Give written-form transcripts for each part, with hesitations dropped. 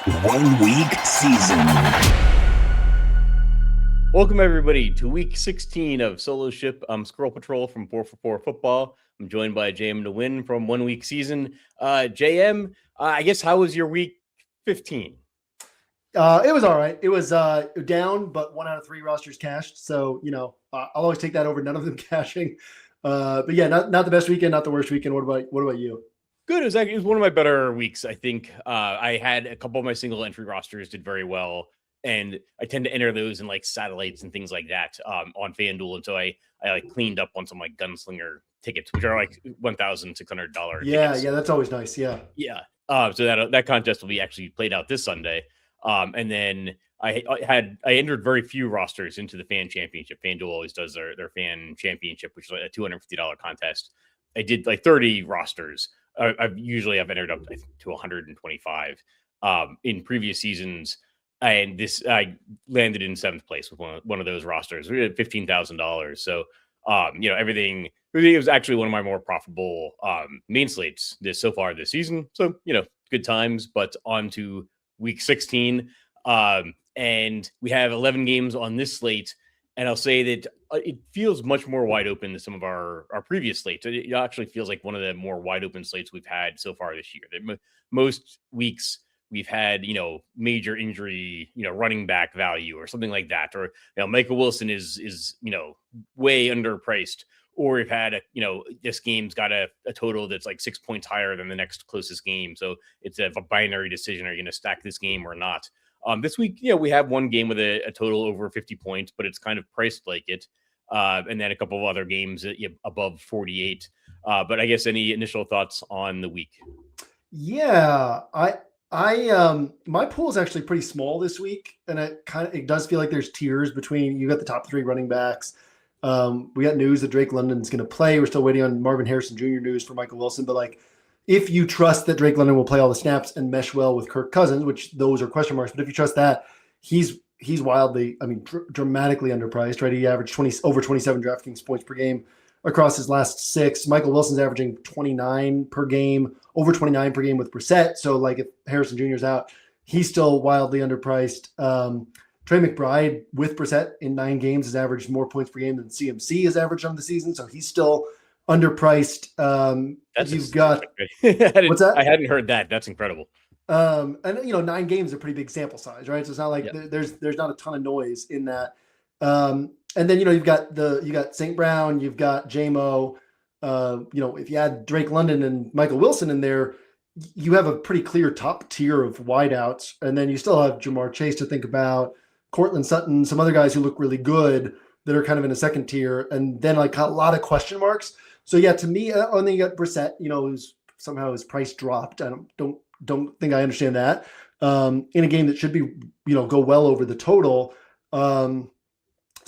1 week season. Welcome, everybody, to week 16 of Solo Ship. I'm Squirrel Patrol from 4for4 Football. I'm joined by JM to win from 1 week season. JM, I guess, how was your week 15? It was all right. It was down, but 1 out of 3 rosters cashed. So, I'll always take that over none of them cashing. But yeah, not the best weekend, not the worst weekend. What about you? Good. It was one of my better weeks, I think. I had a couple of my single entry rosters did very well, and I tend to enter those in like satellites and things like that on FanDuel. And so I like cleaned up on some like gunslinger tickets, which are like $1,600. Yeah, that's always nice. Yeah. So that contest will be actually played out this Sunday. And then I entered very few rosters into the fan championship. FanDuel always does their fan championship, which is like a $250 contest. I did like 30 rosters. I've entered up to 125 in previous seasons, and I landed in 7th place with one of those rosters. We had $15,000. So everything. It was actually one of my more profitable main slates so far this season. So good times. But on to week 16, and we have 11 games on this slate. And I'll say that it feels much more wide open than some of our previous slates. It actually feels like one of the more wide open slates we've had so far this year. Most weeks we've had, major injury, running back value or something like that. Or, Michael Wilson is way underpriced. Or we've had, this game's got a total that's like 6 points higher than the next closest game. So it's a binary decision. Are you going to stack this game or not? This week, we have one game with a total over 50 points, but it's kind of priced like it. And then a couple of other games above 48. But I guess any initial thoughts on the week? Yeah, my pool is actually pretty small this week, and it does feel like there's tiers between. You got the top 3 running backs. We got news that Drake London's going to play. We're still waiting on Marvin Harrison Jr. news for Michael Wilson, but like, if you trust that Drake London will play all the snaps and mesh well with Kirk Cousins, which those are question marks, but if you trust that, he's wildly, dramatically underpriced, right? He averaged over 27 DraftKings points per game across his last 6. Michael Wilson's averaging 29 per game, over 29 per game with Brissett. So like if Harrison Jr. is out, he's still wildly underpriced. Trey McBride with Brissett in 9 games has averaged more points per game than CMC has averaged on the season. So he's still underpriced. You've got what's that? I hadn't heard that. That's incredible. And 9 games is a pretty big sample size, right? So it's not like there's not a ton of noise in that. And then you've got St. Brown, you've got JMO. If you add Drake London and Michael Wilson in there, you have a pretty clear top tier of wideouts. And then you still have Jahmyr Chase to think about, Cortland Sutton, some other guys who look really good that are kind of in a second tier, and then like a lot of question marks. So yeah, to me, and then you got Brissett, who's somehow his price dropped. I don't think I understand that. In a game that should be, go well over the total. So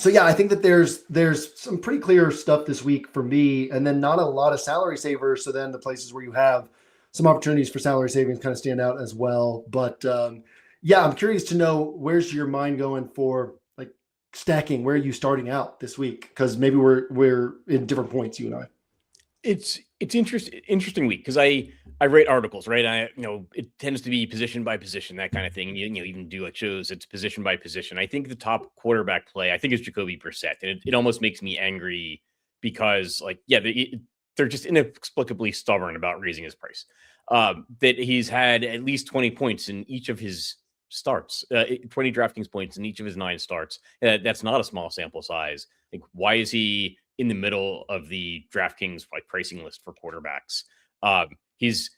yeah, I think that there's some pretty clear stuff this week for me, and then not a lot of salary savers. So then the places where you have some opportunities for salary savings kind of stand out as well. But yeah, I'm curious to know, where's your mind going for like stacking? Where are you starting out this week? Because maybe we're in different points, you and I. It's interesting week because I write articles, right? It tends to be position by position, that kind of thing. And you even do like shows, it's position by position. I think the top quarterback play, I think, is Jacoby Brissett, and it almost makes me angry because they're just inexplicably stubborn about raising his price. That he's had at least 20 points in each of his starts, 20 DraftKings points in each of his 9 starts. That's not a small sample size. Like, why is he in the middle of the DraftKings like pricing list for quarterbacks? He's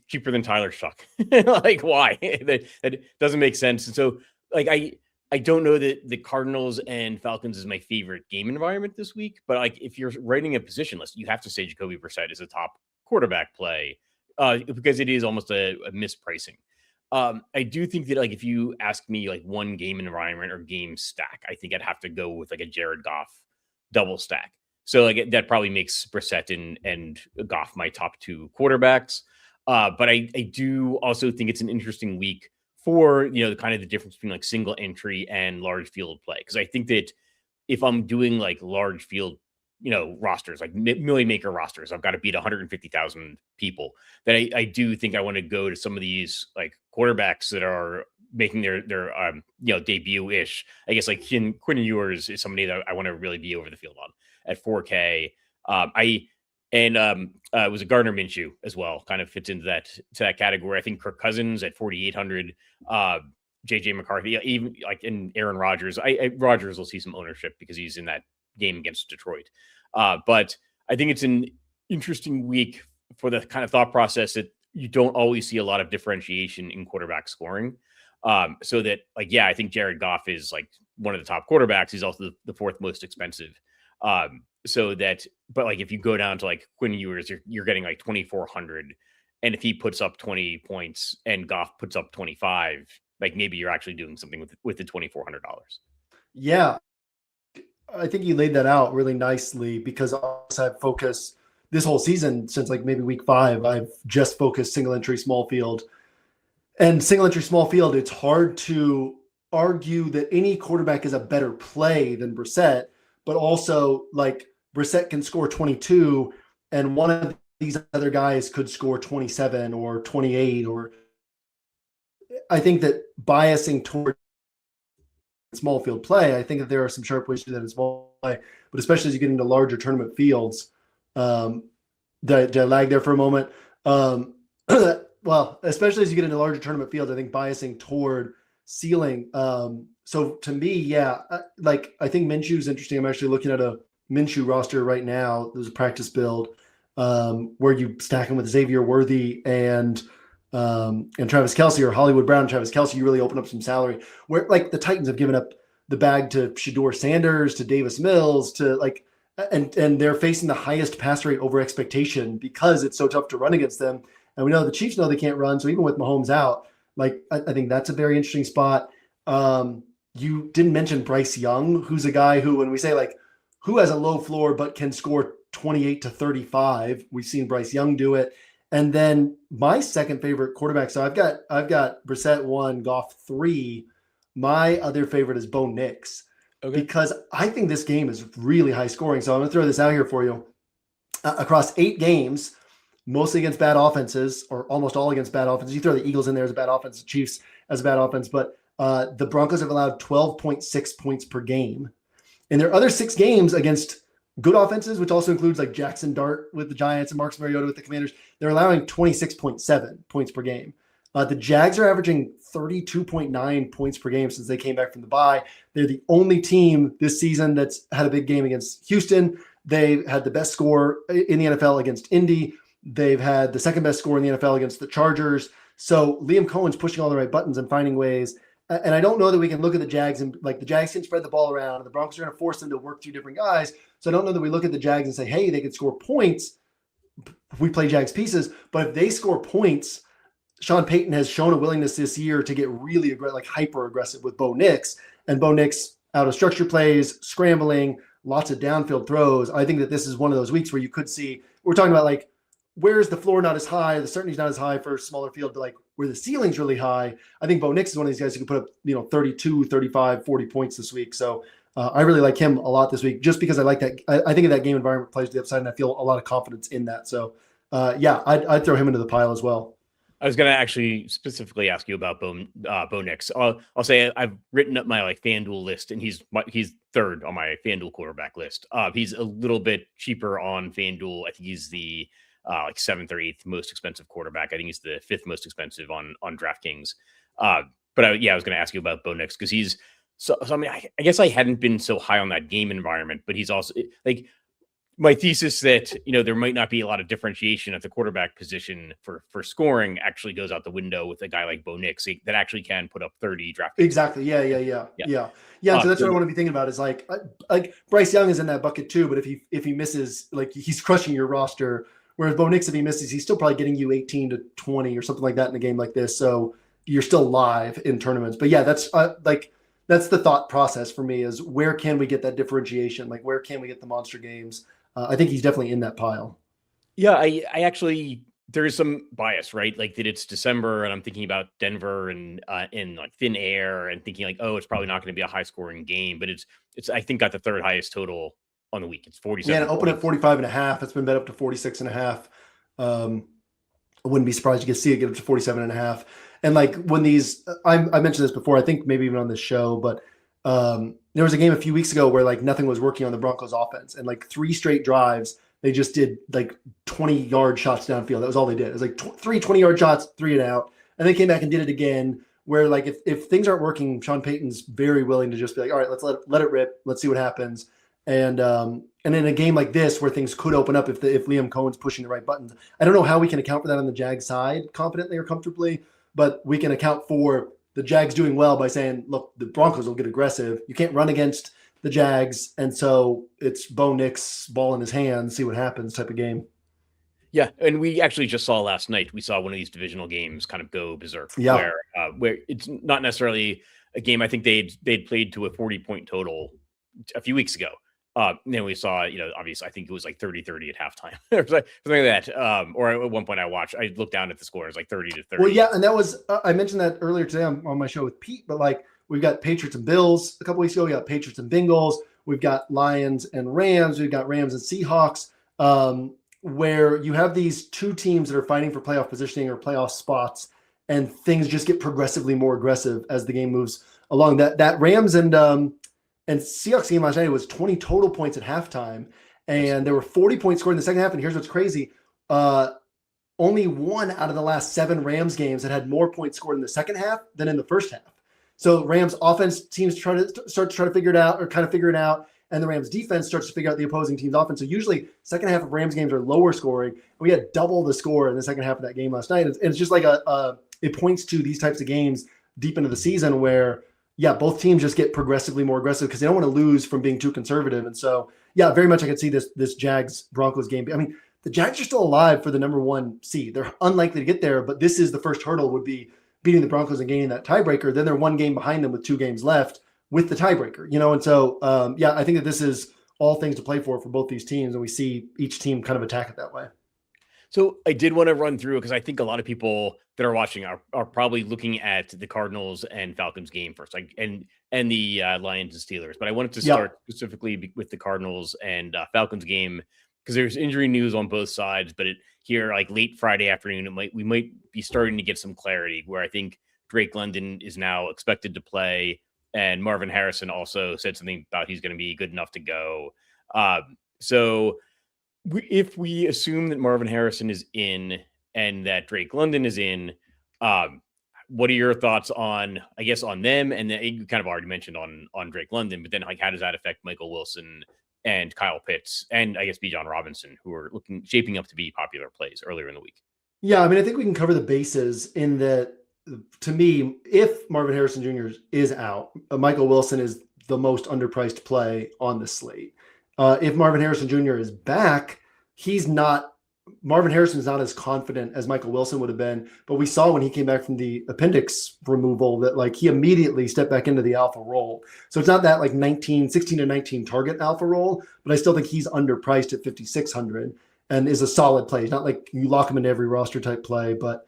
cheaper than Tyler Shuck. Like, why? that doesn't make sense. And so, like, I don't know that the Cardinals and Falcons is my favorite game environment this week, but like, if you're writing a position list, you have to say Jacoby Brissett is a top quarterback play because it is almost a mispricing. I do think that, like, if you ask me like one game environment or game stack, I think I'd have to go with like a Jared Goff double stack. So like that probably makes Brissett and Goff my top 2 quarterbacks. But I do also think it's an interesting week for, kind of the difference between like single entry and large field play. Because I think that if I'm doing like large field rosters, like million maker rosters. I've got to beat 150,000 people. That I do think I want to go to some of these like quarterbacks that are making their debut ish. I guess like Quinn Ewers is somebody that I want to really be over the field on at 4K. It was a Gardner Minshew as well, kind of fits into that category. I think Kirk Cousins at 4,800, JJ McCarthy, even like in Aaron Rodgers. Rodgers will see some ownership because he's in that game against Detroit. But I think it's an interesting week for the kind of thought process that you don't always see a lot of differentiation in quarterback scoring. So that I think Jared Goff is like one of the top quarterbacks. He's also the fourth most expensive. But like if you go down to like Quinn Ewers, you're getting like 2,400, and if he puts up 20 points and Goff puts up 25, like maybe you're actually doing something with the $2,400. Yeah, I think you laid that out really nicely, because I've focused this whole season since like maybe week 5. I've just focused single entry small field, and single entry small field. It's hard to argue that any quarterback is a better play than Brissett, but also like Brissett can score 22 and one of these other guys could score 27 or 28. Or I think that biasing toward small field play, I think that there are some sharp ways to do that in small play, but especially as you get into larger tournament fields. Did I lag there for a moment? Well, especially as you get into larger tournament fields, I think biasing toward ceiling. So to me, I think Minshew is interesting. I'm actually looking at a Minshew roster right now. There's a practice build where you stack him with Xavier Worthy and Travis Kelce, or Hollywood Brown and Travis Kelce. You really open up some salary, where like the Titans have given up the bag to Shedeur Sanders, to Davis Mills, to like, and they're facing the highest pass rate over expectation because it's so tough to run against them. And we know the Chiefs know they can't run. So even with Mahomes out, like I think that's a very interesting spot. You didn't mention Bryce Young, who's a guy who, when we say like who has a low floor but can score 28 to 35, we've seen Bryce Young do it. And then my second favorite quarterback. So I've got Brissett 1, Goff 3. My other favorite is Bo Nix, because I think this game is really high scoring. So I'm going to throw this out here for you. Across 8 games, mostly against bad offenses, or almost all against bad offenses. You throw the Eagles in there as a bad offense, the Chiefs as a bad offense, but the Broncos have allowed 12.6 points per game. In their other 6 games against good offenses, which also includes like Jackson Dart with the Giants and Marcus Mariota with the Commanders, they're allowing 26.7 points per game. The Jags are averaging 32.9 points per game since they came back from the bye. They're the only team this season that's had a big game against Houston. They had the best score in the NFL against Indy. They've had the second best score in the NFL against the Chargers. So Liam Cohen's pushing all the right buttons and finding ways. And I don't know that we can look at the Jags and like the Jags can spread the ball around, and the Broncos are going to force them to work through different guys. So I don't know that we look at the Jags and say, hey, they could score points if we play Jags pieces. But if they score points, Sean Payton has shown a willingness this year to get really like hyper aggressive with Bo Nix, and Bo Nix out of structure plays, scrambling, lots of downfield throws. I think that this is one of those weeks where you could see, we're talking about like, where's the floor not as high, the certainty's not as high for a smaller field, but like where the ceiling's really high. I think Bo Nix is one of these guys who can put up, 32, 35, 40 points this week. So I really like him a lot this week, just because I like that. I think of that game environment plays to the upside, and I feel a lot of confidence in that. So I'd throw him into the pile as well. I was going to actually specifically ask you about Bo Nix. I'll say I've written up my like FanDuel list, and he's third on my FanDuel quarterback list. He's a little bit cheaper on FanDuel. I think he's the like 7th or 8th most expensive quarterback. I think he's the 5th most expensive on DraftKings. But I was going to ask you about Bo Nix, because he's so I mean, I guess I hadn't been so high on that game environment, but he's also like, my thesis that, there might not be a lot of differentiation at the quarterback position for scoring actually goes out the window with a guy like Bo Nix that actually can put up 30 draft. Exactly. Yeah. So that's what I want to be thinking about, is like Bryce Young is in that bucket too, but if he misses, like he's crushing your roster. Whereas Bo Nix, if he misses, he's still probably getting you 18 to 20 or something like that in a game like this. So you're still live in tournaments. But yeah, that's the thought process for me, is where can we get that differentiation? Like where can we get the monster games? I think he's definitely in that pile. Yeah, I actually, there is some bias, right? Like that it's December and I'm thinking about Denver and in like thin air, and thinking like, oh, it's probably not going to be a high scoring game, but it's I think got the 3rd highest total on the week. It's 47. Yeah, and open at 45.5. It's been bet up to 46.5. I wouldn't be surprised you could see it get up to 47.5. And like when these, I mentioned this before, I think maybe even on this show, but there was a game a few weeks ago where like nothing was working on the Broncos offense, and like 3 straight drives, they just did like 20-yard shots downfield. That was all they did. It was like 3 20-yard shots, 3 and out. And they came back and did it again, where like if things aren't working, Sean Payton's very willing to just be like, all right, let's let it rip. Let's see what happens. And in a game like this where things could open up if Liam Cohen's pushing the right buttons, I don't know how we can account for that on the Jags side confidently or comfortably, but we can account for the Jags doing well by saying, look, the Broncos will get aggressive. You can't run against the Jags, and so it's Bo Nix ball in his hand, see what happens type of game. Yeah, and we actually just saw last night, we saw one of these divisional games kind of go berserk, where it's not necessarily a game. I think they'd played to a 40-point total a few weeks ago. Then we saw, obviously, I think it was like 30-30 at halftime or something like that. Or at one point I looked down at the score, it was like 30-30. Well, yeah, and that was, I mentioned that earlier today on my show with Pete, but like we've got Patriots and Bills a couple weeks ago. We got Patriots and Bengals. We've got Lions and Rams. We've got Rams and Seahawks, where you have these 2 teams that are fighting for playoff positioning or playoff spots, and things just get progressively more aggressive as the game moves along. That Rams and Seahawks game last night was 20 total points at halftime, and there were 40 points scored in the second half. And here's what's crazy. Only 1 out of the last 7 Rams games had more points scored in the second half than in the first half. So Rams offense teams try to figure it out, or kind of figure it out, and the Rams defense starts to figure out the opposing team's offense. So usually second half of Rams games are lower scoring. We had double the score in the second half of that game last night. And it's just like it points to these types of games deep into the season where, yeah, both teams just get progressively more aggressive because they don't want to lose from being too conservative. And so, yeah, very much I could see this Jags-Broncos game. I mean, the Jags are still alive for the number 1 seed. They're unlikely to get there, but this is the first hurdle would be beating the Broncos and gaining that tiebreaker. Then they're 1 game behind them with 2 games left with the tiebreaker, And so, I think that this is all things to play for both these teams, and we see each team kind of attack it that way. So I did want to run through, because I think a lot of people that are watching are probably looking at the Cardinals and Falcons game first, like and the Lions and Steelers. But I wanted to start specifically with the Cardinals and Falcons game, because there's injury news on both sides. But here, like late Friday afternoon, we might be starting to get some clarity, where I think Drake London is now expected to play, and Marvin Harrison also said something about he's going to be good enough to go. So if we assume that Marvin Harrison is in and that Drake London is in, what are your thoughts on them? And then you kind of already mentioned on Drake London, but then like, how does that affect Michael Wilson and Kyle Pitts and I guess Bijan Robinson, who are shaping up to be popular plays earlier in the week? Yeah, I mean, I think we can cover the bases in that. To me, if Marvin Harrison Jr. is out, Michael Wilson is the most underpriced play on the slate. If Marvin Harrison Jr. is back, Marvin Harrison is not as confident as Michael Wilson would have been, but we saw when he came back from the appendix removal that like he immediately stepped back into the alpha role. So it's not that like 16 to 19 target alpha role, but I still think he's underpriced at 5,600 and is a solid play. It's not like you lock him into every roster type play, but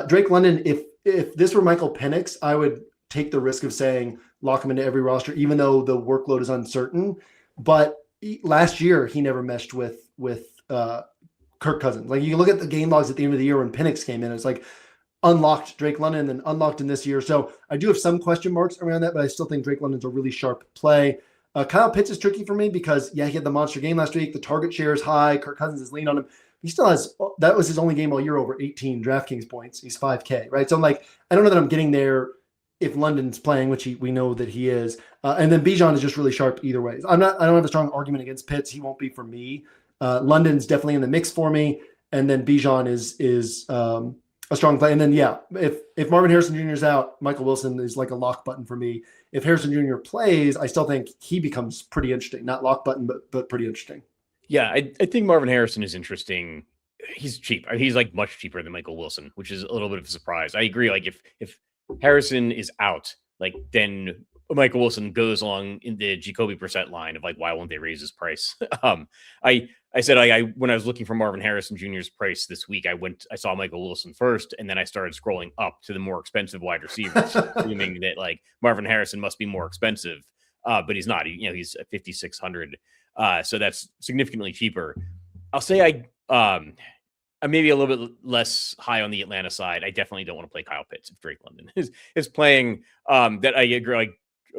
Drake London, if this were Michael Penix, I would take the risk of saying lock him into every roster, even though the workload is uncertain. But last year, he never meshed with Kirk Cousins. Like you look at the game logs at the end of the year when Penix came in, it's like unlocked Drake London and unlocked in this year. So I do have some question marks around that, but I still think Drake London's a really sharp play. Kyle Pitts is tricky for me because, he had the monster game last week. The target share is high. Kirk Cousins is lean on him. He still has, that was his only game all year over 18 DraftKings points. He's 5K, right? So I'm like, I don't know that I'm getting there if London's playing, which we know that he is. And then Bijan is just really sharp either way. I don't have a strong argument against Pitts. He won't be for me. London's definitely in the mix for me. And then Bijan is a strong play. And then, if Marvin Harrison Jr. is out, Michael Wilson is like a lock button for me. If Harrison Jr. plays, I still think he becomes pretty interesting. Not lock button, but pretty interesting. Yeah, I think Marvin Harrison is interesting. He's cheap. He's like much cheaper than Michael Wilson, which is a little bit of a surprise. I agree. Like if Harrison is out, like then Michael Wilson goes along in the Jacoby Brissett line of like, why won't they raise his price? I said when I was looking for Marvin Harrison Jr.'s price this week, I saw Michael Wilson first, and then I started scrolling up to the more expensive wide receivers, assuming that like Marvin Harrison must be more expensive, but he's not. He's at 5,600. So that's significantly cheaper. I'll say I'm maybe a little bit less high on the Atlanta side. I definitely don't want to play Kyle Pitts if Drake London is playing. That I agree. Like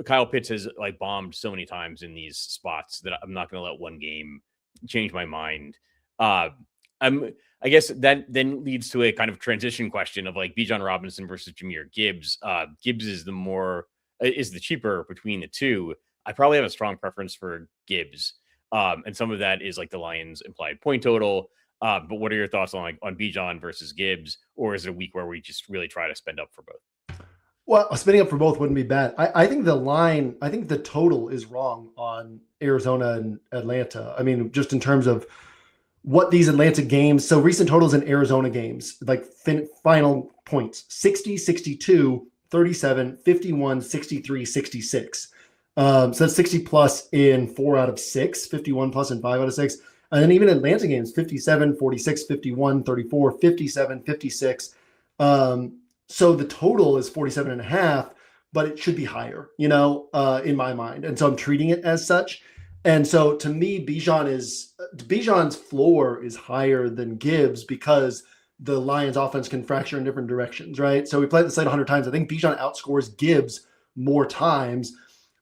Kyle Pitts has like bombed so many times in these spots that I'm not going to let one game change my mind. I guess that then leads to a kind of transition question of like Bijan Robinson versus Jahmyr Gibbs. Gibbs is the cheaper between the two. I probably have a strong preference for Gibbs. And some of that is like the Lions implied point total. But what are your thoughts on Bijan versus Gibbs? Or is it a week where we just really try to spend up for both? Well, spending up for both wouldn't be bad. I think the total is wrong on Arizona and Atlanta. I mean, just in terms of what these Atlanta games, so recent totals in Arizona games, like final points, 60, 62, 37, 51, 63, 66. So that's 60 plus in 4 out of 6, 51 plus in 5 out of 6. And then even Atlanta games, 57, 46, 51, 34, 57, 56. So the total is 47.5, but it should be higher, in my mind. And so I'm treating it as such. And so to me, Bijan's floor is higher than Gibbs because the Lions offense can fracture in different directions, right? So we played the slate 100 times. I think Bijan outscores Gibbs more times,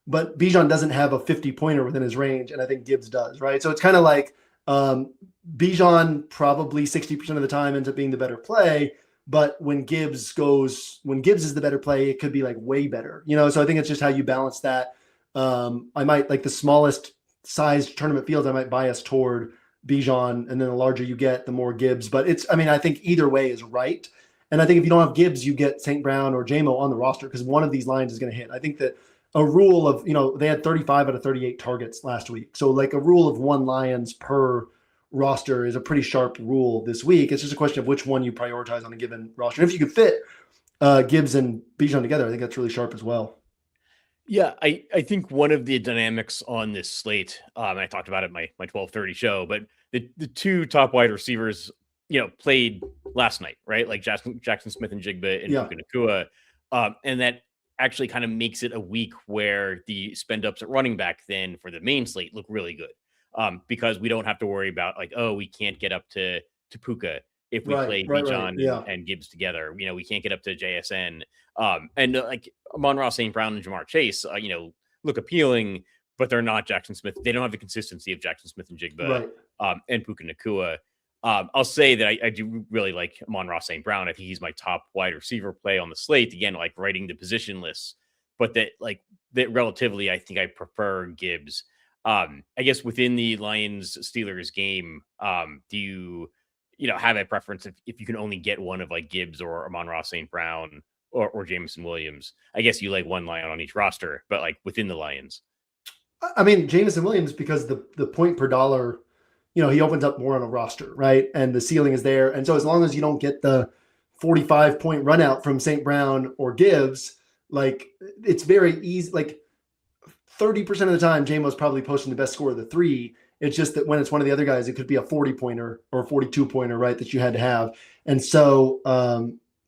but Bijan doesn't have a 50-pointer within his range, and I think Gibbs does, right? So it's kind of like Bijan probably 60% of the time ends up being the better play, but when Gibbs is the better play, it could be like way better, So I think it's just how you balance that. I might like the smallest size tournament fields, I might bias toward Bijan, and then the larger you get, the more Gibbs. But I think either way is right. And I think if you don't have Gibbs, you get St. Brown or JMO on the roster because one of these lines is going to hit. I think that a rule of, they had 35 out of 38 targets last week. So like a rule of 1 Lions per roster is a pretty sharp rule this week. It's just a question of which one you prioritize on a given roster. And if you could fit Gibbs and Bijan together, I think that's really sharp as well. Yeah, I think one of the dynamics on this slate, I talked about it in my 12:30 show, but the two top wide receivers, played last night, right? Like Jackson Smith and Jigba and Puka Nacua. And that actually kind of makes it a week where the spend ups at running back then for the main slate look really good. Because we don't have to worry about like, oh, we can't get up to Puka if we play Bijan and Gibbs together. We can't get up to JSN. And like Amon-Ra St. Brown and Jamar Chase, look appealing, but they're not Jackson Smith. They don't have the consistency of Jackson Smith and Jigba and Puka Nacua. I'll say that I do really like Amon-Ra St. Brown. I think he's my top wide receiver play on the slate. Again, like writing the position lists, but that relatively, I think I prefer Gibbs. I guess within the Lions-Steelers game, do you have a preference if you can only get one of like Gibbs or Amon-Ra St. Brown or Jameson Williams? I guess you like one Lion on each roster, but like within the Lions. I mean, Jameson Williams, because the point per dollar, he opens up more on a roster, right? And the ceiling is there. And so as long as you don't get the 45-point run out from St. Brown or Gibbs, like it's very easy. Like 30% of the time, JMO's probably posting the best score of the 3. It's just that when it's one of the other guys, it could be a 40-pointer or a 42-pointer, right? That you had to have. And so,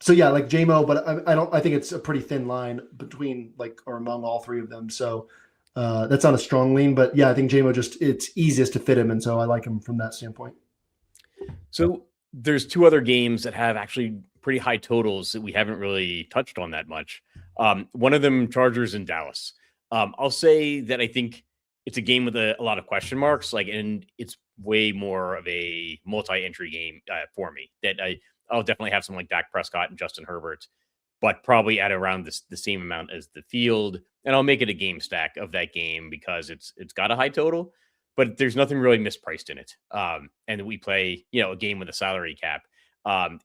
yeah, like JMO, but I think it's a pretty thin line between or among all 3 of them. So that's not a strong lean, but yeah, I think JMO it's easiest to fit him. And so I like him from that standpoint. So there's 2 other games that have actually pretty high totals that we haven't really touched on that much. One of them, Chargers and Dallas. I'll say that I think it's a game with a lot of question marks, and it's way more of a multi-entry game for me. That I'll definitely have some like Dak Prescott and Justin Herbert, but probably at around the same amount as the field. And I'll make it a game stack of that game because it's got a high total, but there's nothing really mispriced in it. And we play, a game with a salary cap.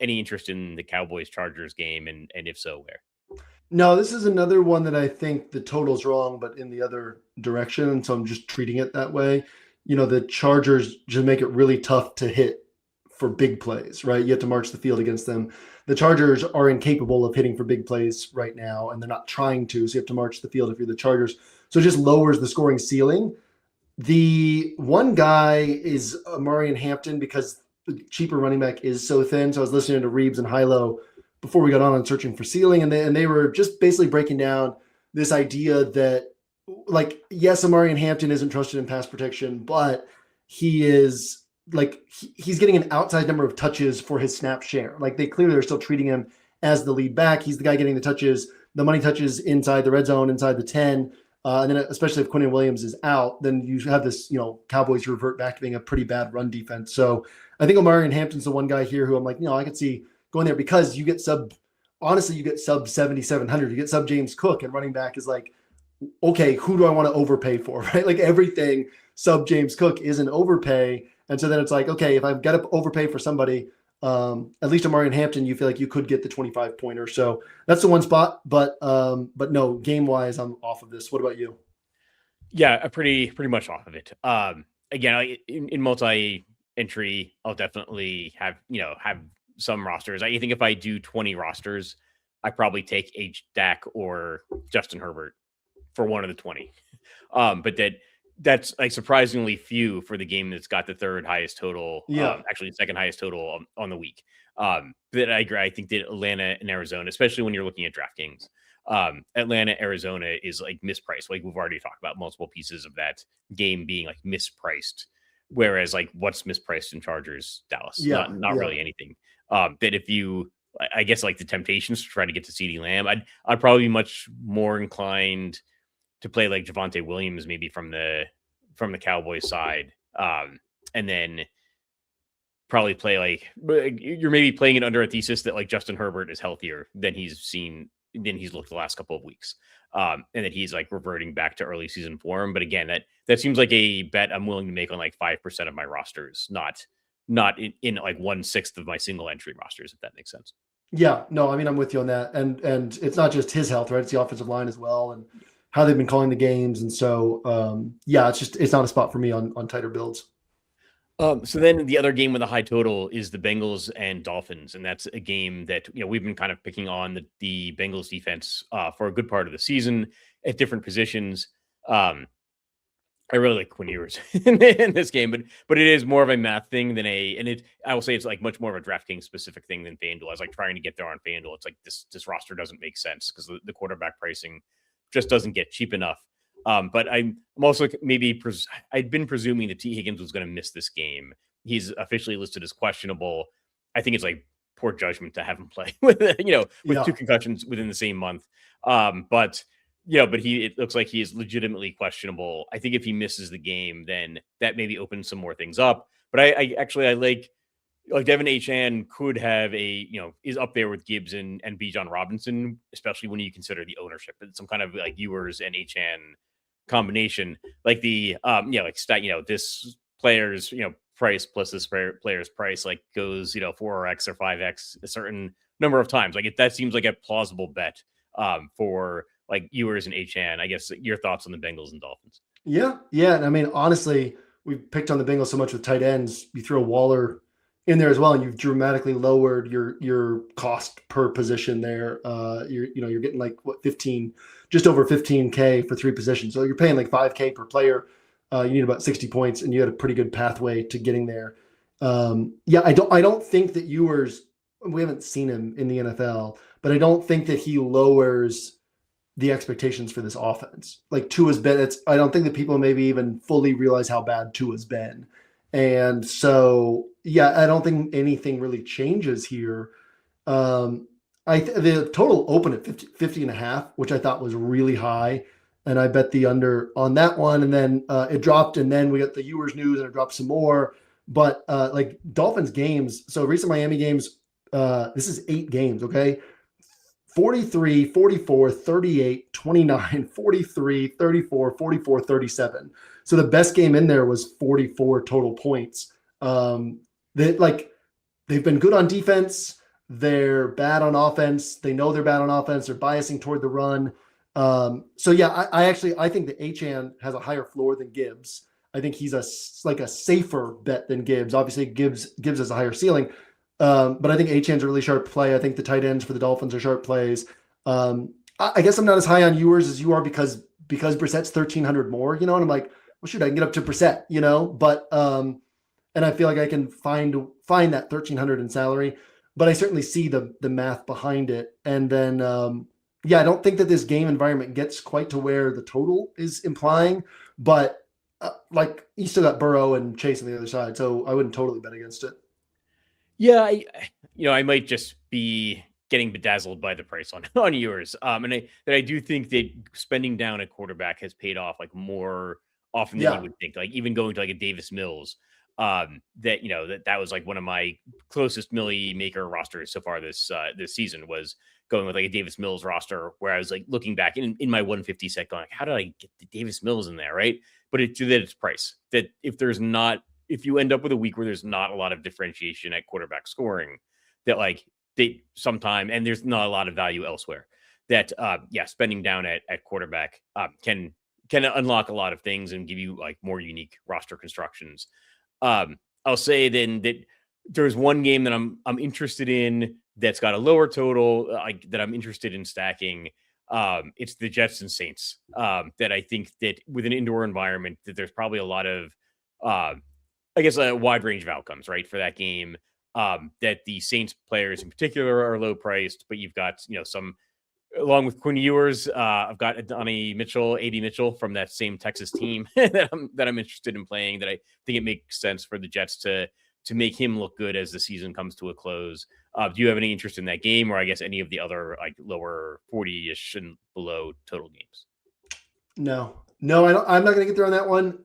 Any interest in the Cowboys Chargers game, and if so, where? No, this is another one that I think the total's wrong, but in the other direction. And so I'm just treating it that way. The Chargers just make it really tough to hit for big plays, right? You have to march the field against them. The Chargers are incapable of hitting for big plays right now, and they're not trying to. So you have to march the field if you're the Chargers. So it just lowers the scoring ceiling. The one guy is Amari and Hampton because the cheaper running back is so thin. So I was listening to Reeves and Hilo before we got on and searching for ceiling, and they were just basically breaking down this idea that like, yes, Amari Hampton isn't trusted in pass protection, but he is like, he's getting an outsized number of touches for his snap share. Like, they clearly are still treating him as the lead back. He's the guy getting the touches, the money touches inside the red zone, inside the 10. And then especially if Quinnen Williams is out, then you have this, Cowboys revert back to being a pretty bad run defense. So I think Omari Hampton's the one guy here who I'm like, I could see going there, because you get sub 7,700, you get sub James Cook, and running back is like, okay, who do I want to overpay for, right? Like, everything sub James Cook is an overpay. And so then it's like, okay, if I've got to overpay for somebody, at least Amari Hampton, you feel like you could get the 25 pointer. So that's the one spot, but no, game wise, I'm off of this. What about you? Yeah, pretty much off of it. Again, in multi entry, I'll definitely have some rosters. I think if I do 20 rosters, I probably take Dak or Justin Herbert for one of the 20. But that's like surprisingly few for the game that's got the third highest total. Actually the second highest total on the week. But I agree. I think that Atlanta and Arizona, especially when you're looking at DraftKings, Atlanta, Arizona is like mispriced. Like, we've already talked about multiple pieces of that game being like mispriced. Whereas, like, what's mispriced in Chargers, Dallas? Not really anything. That if you, I guess, like the temptations to try to get to CeeDee Lamb, I'd probably be much more inclined to play like Javonte Williams, maybe from the Cowboys side, and then probably play like, you're maybe playing it under a thesis that like Justin Herbert is healthier than he's looked the last couple of weeks, and that he's like reverting back to early season form. But again, that seems like a bet I'm willing to make on like 5% of my rosters, not in like 1/6 of my single entry rosters, if that makes sense. Yeah, no, I mean, I'm with you on that. And it's not just his health, right? It's the offensive line as well, and how they've been calling the games. And so, it's not a spot for me on tighter builds. So then the other game with a high total is the Bengals and Dolphins. And that's a game that, we've been kind of picking on the Bengals defense for a good part of the season at different positions. I really like Quinn Ewers in this game, but it is more of a math thing than I will say it's like much more of a DraftKings specific thing than FanDuel. I was like trying to get there on FanDuel. It's like this roster doesn't make sense because the quarterback pricing just doesn't get cheap enough. But I'm also maybe I'd been presuming that T. Higgins was going to miss this game. He's officially listed as questionable. I think it's like poor judgment to have him play with two concussions within the same month. But it looks like he is legitimately questionable. I think if he misses the game, then that maybe opens some more things up. But I like Devin Achane could have is up there with Gibbs and Bijan Robinson, especially when you consider the ownership. It's some kind of like Ewers and Achane combination, like this player's price plus this player's price like goes 4x or 5x a certain number of times. Like that seems like a plausible bet for like Ewers and Achane. I guess your thoughts on the Bengals and Dolphins. Yeah. And I mean, honestly, we picked on the Bengals so much with tight ends. You throw Waller in there as well, and you've dramatically lowered your cost per position there. You're getting like just over 15K for 3 positions. So you're paying like 5K per player. You need about 60 points, and you had a pretty good pathway to getting there. I don't think that Ewers, we haven't seen him in the NFL, but I don't think that he lowers the expectations for this offense. Like Tua's been, I don't think that people maybe even fully realize how bad Tua's been. And so, I don't think anything really changes here. The total opened at 50.5, which I thought was really high. And I bet the under on that one. And then it dropped, and then we got the Ewers news and it dropped some more. But like Dolphins games, so recent Miami games, this is 8 games, okay? 43, 44, 38, 29, 43, 34, 44, 37. So the best game in there was 44 total points. They've been good on defense. They're bad on offense. They know they're bad on offense. They're biasing toward the run. I think that Achane has a higher floor than Gibbs. I think he's a safer bet than Gibbs. Obviously, Gibbs has a higher ceiling. But I think Achane's a really sharp play. I think the tight ends for the Dolphins are sharp plays. I guess I'm not as high on Ewers as you are because Brissett's 1,300 more, and I'm like, well, shoot, I can get up to Brissett, but, and I feel like I can find that 1,300 in salary, but I certainly see the math behind it. And then, yeah, I don't think that this game environment gets quite to where the total is implying, but like you still got Burrow and Chase on the other side, so I wouldn't totally bet against it. Yeah, I might just be getting bedazzled by the price on yours. And I do think that spending down a quarterback has paid off like more often than you would think. Like even going to like a Davis Mills, that was like one of my closest Millie maker rosters so far this season was going with like a Davis Mills roster where I was like looking back in my 150 set going, like, how did I get the Davis Mills in there? Right. But it's price that if you end up with a week where there's not a lot of differentiation at quarterback scoring, that like they sometime, and there's not a lot of value elsewhere, that spending down at quarterback can unlock a lot of things and give you like more unique roster constructions. I'll say then that there's one game that I'm interested in that's got a lower total that I'm interested in stacking. It's the Jets and Saints. That I think that with an indoor environment that there's probably a lot of a wide range of outcomes, right, for that game. That the Saints players in particular are low priced, but you've got some, along with Quinn Ewers, I've got Adonai Mitchell, AD Mitchell from that same Texas team that I'm interested in playing. That I think it makes sense for the Jets to make him look good as the season comes to a close. Do you have any interest in that game, or I guess any of the other like lower 40-ish and below total games? No, I don't. I'm not going to get there on that one.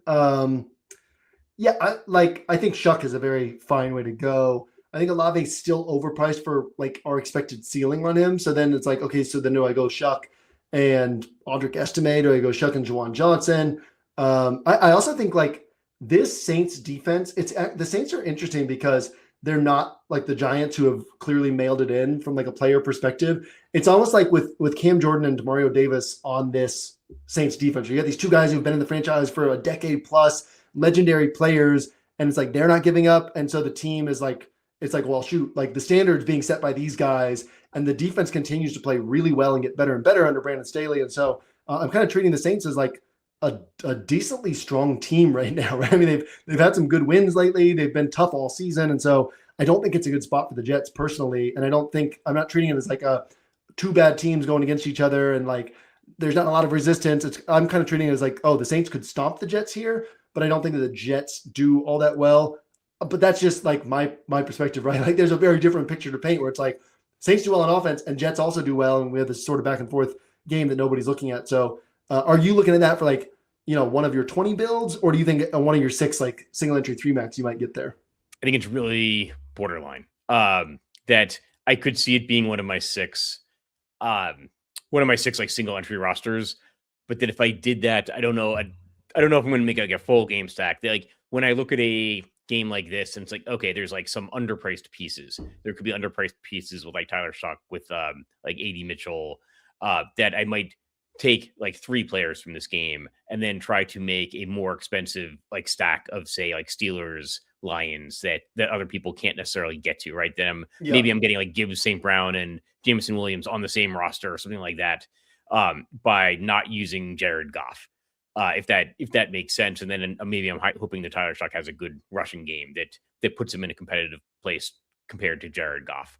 I think Shuck is a very fine way to go. I think Olave's still overpriced for like our expected ceiling on him. So then it's like, okay, so then do I go Shuck and Audric Estime? Do I go Shuck and Juwan Johnson? I also think like this Saints defense, the Saints are interesting because they're not like the Giants who have clearly mailed it in from like a player perspective. It's almost like with Cam Jordan and Demario Davis on this Saints defense. You got these two guys who've been in the franchise for a decade plus, legendary players, and it's like they're not giving up. And so the team is like, it's like, well, shoot, like the standards being set by these guys, and the defense continues to play really well and get better and better under Brandon Staley. And so I'm kind of treating the Saints as like a decently strong team right now, right? I mean, they've had some good wins lately. They've been tough all season. And so I don't think it's a good spot for the Jets personally. And I'm not treating it as like two bad teams going against each other. And like, there's not a lot of resistance. I'm kind of treating it as like, oh, the Saints could stomp the Jets here, but I don't think that the Jets do all that well. But that's just like my perspective, right? Like there's a very different picture to paint where it's like Saints do well on offense and Jets also do well. And we have this sort of back and forth game that nobody's looking at. So are you looking at that for like, one of your 20 builds, or do you think one of your 6, like single entry 3 max, you might get there? I think it's really borderline that I could see it being one of my 6 like single entry rosters. But that if I did that, I don't know if I'm going to make like a full game stack. Like when I look at a game like this and it's like, okay, there's like some underpriced pieces. There could be underpriced pieces with like Tyler Shuck, with like AD Mitchell, that I might take like 3 players from this game and then try to make a more expensive like stack of say like Steelers, Lions that other people can't necessarily get to, right? Then maybe I'm getting like Gibbs, St. Brown, and Jameson Williams on the same roster or something like that, by not using Jared Goff. If that makes sense. And then maybe I'm hoping that Tyler Shuck has a good rushing game that puts him in a competitive place compared to Jared Goff.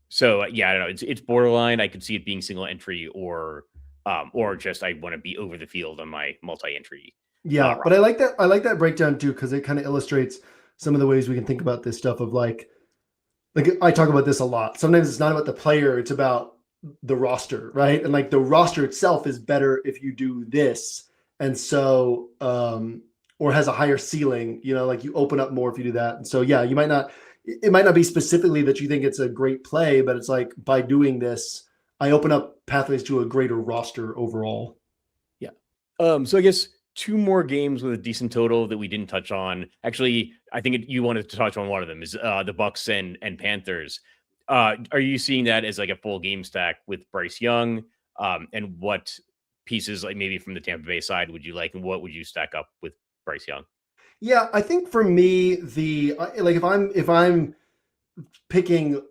So I don't know. It's borderline. I could see it being single entry or just I want to be over the field on my multi-entry. Yeah, but I like that. I like that breakdown too, because it kind of illustrates some of the ways we can think about this stuff of like I talk about this a lot. Sometimes it's not about the player, it's about the roster, right? And like the roster itself is better if you do this. And so, or has a higher ceiling, like you open up more if you do that. And so, yeah, it might not be specifically that you think it's a great play, but it's like by doing this, I open up pathways to a greater roster overall. Yeah. So I guess 2 more games with a decent total that we didn't touch on. Actually, I think you wanted to touch on one of them is the Bucks and Panthers. Are you seeing that as like a full game stack with Bryce Young? And what pieces, like maybe from the Tampa Bay side, would you like, and what would you stack up with Bryce Young? Yeah, I think for me, if I'm picking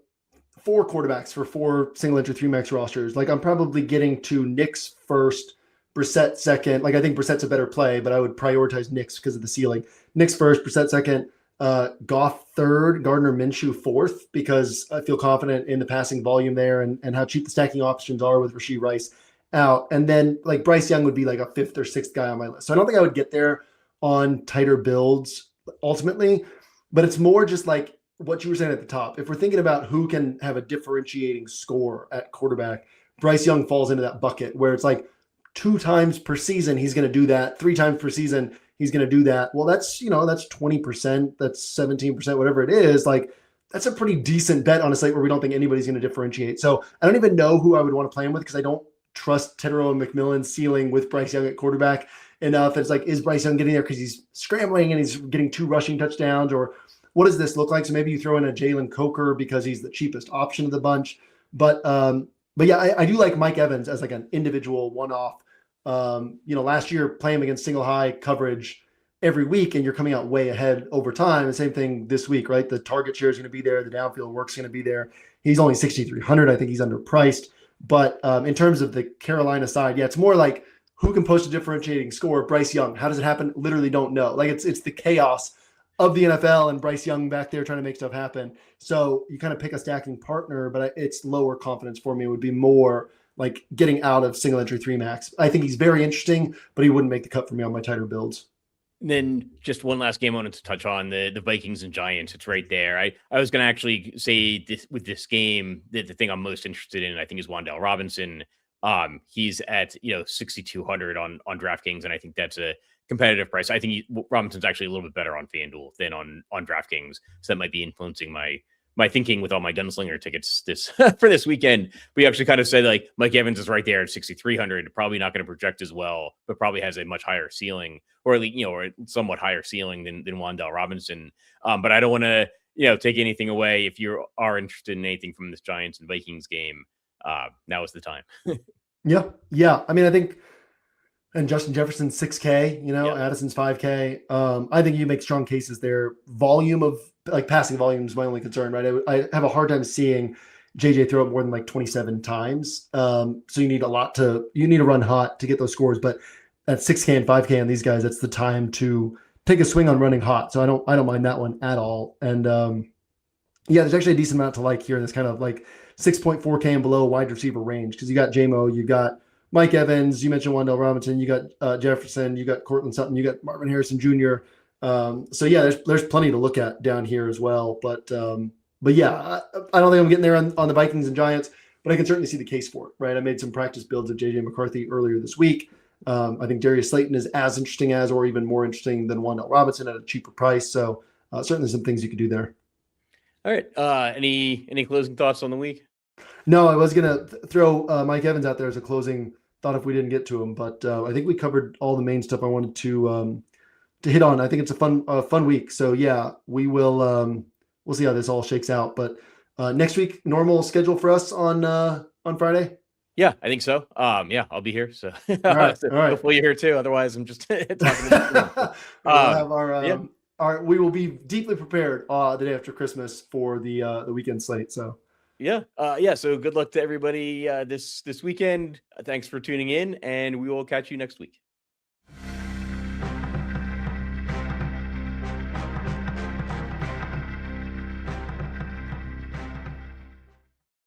4 quarterbacks for 4 single entry 3 max rosters, like I'm probably getting to Knicks first, Brissett second. Like I think Brissett's a better play, but I would prioritize Knicks because of the ceiling. Knicks first, Brissett second, Goff third, Gardner Minshew fourth, because I feel confident in the passing volume there and how cheap the stacking options are with Rashee Rice out. And then like Bryce Young would be like a fifth or sixth guy on my list. So I don't think I would get there on tighter builds ultimately, but it's more just like what you were saying at the top. If we're thinking about who can have a differentiating score at quarterback, Bryce Young falls into that bucket where it's like 2 times per season he's going to do that, 3 times per season he's going to do that. Well, that's, that's 20%, that's 17%, whatever it is. Like, that's a pretty decent bet on a slate where we don't think anybody's going to differentiate. So I don't even know who I would want to play him with because I don't trust Tedero and McMillan ceiling with Bryce Young at quarterback enough. It's like, is Bryce Young getting there because he's scrambling and he's getting 2 rushing touchdowns, or what does this look like? So maybe you throw in a Jalen Coker because he's the cheapest option of the bunch. But yeah, I do like Mike Evans as like an individual one-off. Last year playing against single high coverage every week and you're coming out way ahead over time. The same thing this week, right? The target share is going to be there. The downfield work's going to be there. He's only 6,300. I think he's underpriced. But in terms of the Carolina side, yeah, it's more like who can post a differentiating score? Bryce Young. How does it happen? Literally don't know. Like it's the chaos of the NFL and Bryce Young back there trying to make stuff happen. So you kind of pick a stacking partner, but it's lower confidence for me. It would be more like getting out of single entry 3 max. I think he's very interesting, but he wouldn't make the cut for me on my tighter builds. And then just one last game I wanted to touch on, the Vikings and Giants. It's right there. I was going to actually say this, with this game, the thing I'm most interested in, I think, is Wan'Dale Robinson. He's at 6,200 on DraftKings, and I think that's a competitive price. I think Robinson's actually a little bit better on FanDuel than on DraftKings, so that might be influencing my thinking with all my gunslinger tickets this for this weekend. We actually kind of said like Mike Evans is right there at 6,300, probably not going to project as well, but probably has a much higher ceiling, or at least, or a somewhat higher ceiling than Wan'Dale Robinson. But I don't want to, take anything away. If you are interested in anything from this Giants and Vikings game, now is the time. Yeah. I mean, I think, and Justin Jefferson 6K, Addison's 5K. I think you make strong cases there. Volume of like passing volume is my only concern, right? I have a hard time seeing JJ throw it more than like 27 times. So you need to run hot to get those scores. But at 6K and 5K on these guys, that's the time to take a swing on running hot. So I don't mind that one at all. And there's actually a decent amount to like here in this kind of like 6.4K and below wide receiver range, because you got JMO, you got Mike Evans, you mentioned Wan'Dale Robinson, you got Jefferson, you got Cortland Sutton, you got Marvin Harrison Jr. So yeah, there's plenty to look at down here as well. But yeah, I don't think I'm getting there on the Vikings and Giants, but I can certainly see the case for it, right? I made some practice builds of JJ McCarthy earlier this week. I think Darius Slayton is as interesting as, or even more interesting than Wan'Dale Robinson at a cheaper price. So certainly some things you could do there. All right. Any closing thoughts on the week? No, I was going to throw Mike Evans out there as a closing thought if we didn't get to him, but I think we covered all the main stuff I wanted to hit on. I think it's a fun week. So yeah, we will, we'll see how this all shakes out, but next week, normal schedule for us on Friday. Yeah, I think so. Yeah, I'll be here. So, all right. Hopefully you're here too. Otherwise I'm just talking to we will be deeply prepared the day after Christmas for the weekend slate. So so good luck to everybody this weekend. Thanks for tuning in, and we will catch you next week.